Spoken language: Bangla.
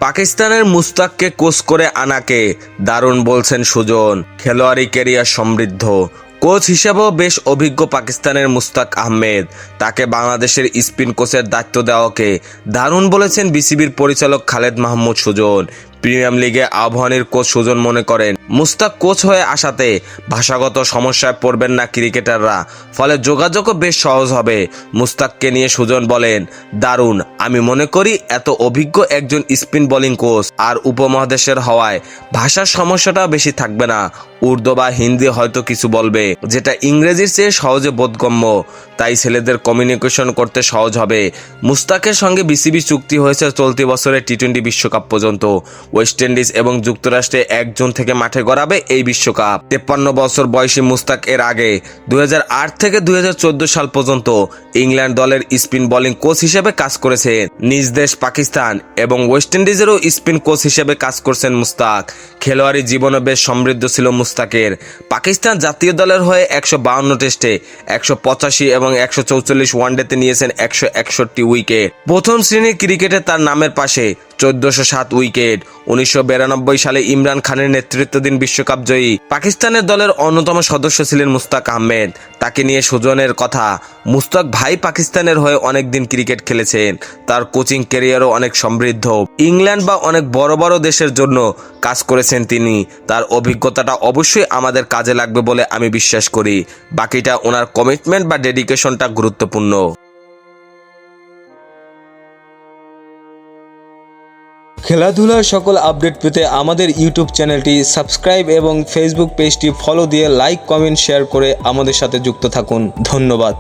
পাকিস্তানের মুস্তাককে কোচ করে আনাকে দারুণ বলছেন সুজন। খেলোয়াড়ি ক্যারিয়ার সমৃদ্ধ, কোচ হিসেবেও বেশ অভিজ্ঞ পাকিস্তানের মুস্তাক আহমেদ। তাকে বাংলাদেশের স্পিন কোচের দায়িত্ব দেওয়াকে দারুণ বলেছেন বিসিবির পরিচালক খালেদ মাহমুদ সুজন। প্রিমিয়ার লিগে আবাহনীর কোচ সুজন মনে করেন, মুস্তাক কোচ হয়ে আসাতে ভাষাগত সমস্যায় পড়বেন না ক্রিকেটাররা, ফলে যোগাযোগও বেশ সহজ হবে। মুস্তাককে নিয়ে সুজন বলেন, দারুণ, আমি মনে করি এত অভিজ্ঞ একজন স্পিন বোলিং কোচ আর উপমহাদেশের হওয়ায় ভাষার সমস্যাটা বেশি থাকবে না। উর্দু বা হিন্দি হয়তো কিছু বলবে, যেটা ইংরেজির চেয়ে সহজে বোধগম্য, তাই ছেলেদের কমিউনিকেশন করতে সহজ হবে। মুস্তাকের সঙ্গে বিসিবি চুক্তি হয়েছে চলতি বছরের টি-20 বিশ্বকাপ পর্যন্ত। ওয়েস্ট ইন্ডিজ এবং যুক্তরাষ্ট্রে 1 জুন থেকে মাঠে গড়াবে এই বিশ্বকাপ। 53 বছর বয়সী মুস্তাক এর আগে 2008 থেকে 2014 সাল পর্যন্ত ইংল্যান্ড দলের স্পিন বোলিং কোচ হিসেবে কাজ করেছেন। নিজ দেশ পাকিস্তান এবং ওয়েস্ট ইন্ডিজেরও স্পিন কোচ হিসেবে কাজ করছেন মুস্তাক। খেলোয়াড়ি জীবনে বেশ সমৃদ্ধ ছিল মুস্তাকের। পাকিস্তান জাতীয় দলের হয়ে 152 টেস্টে 185 এবং 144 ওয়ানডেতে নিয়েছেন 161 উইকেট। প্রথম শ্রেণীর ক্রিকেটে তার নামের পাশে 1407 উইকেট। 1992 সালে ইমরান খানের নেতৃত্বাধীন বিশ্বকাপ জয়ী পাকিস্তানের দলের অন্যতম সদস্য ছিলেন মুস্তাক আহমেদ। তাকে নিয়ে সুজনের কথা, মুস্তাক ভাই পাকিস্তানের হয়ে অনেকদিন ক্রিকেট খেলেছেন, তার কোচিং ক্যারিয়ারও অনেক সমৃদ্ধ। ইংল্যান্ড বা অনেক বড় বড় দেশের জন্য কাজ করেছেন তিনি। তার অভিজ্ঞতাটা অবশ্যই আমাদের কাজে লাগবে বলে আমি বিশ্বাস করি। বাকিটা ওনার কমিটমেন্ট বা ডেডিকেশনটা গুরুত্বপূর্ণ। খেলাধুলার সকল আপডেট পেতে আমাদের ইউটিউব চ্যানেলটি সাবস্ক্রাইব এবং ফেসবুক পেজটি ফলো দিয়ে লাইক, কমেন্ট, শেয়ার করে আমাদের সাথে যুক্ত থাকুন। ধন্যবাদ।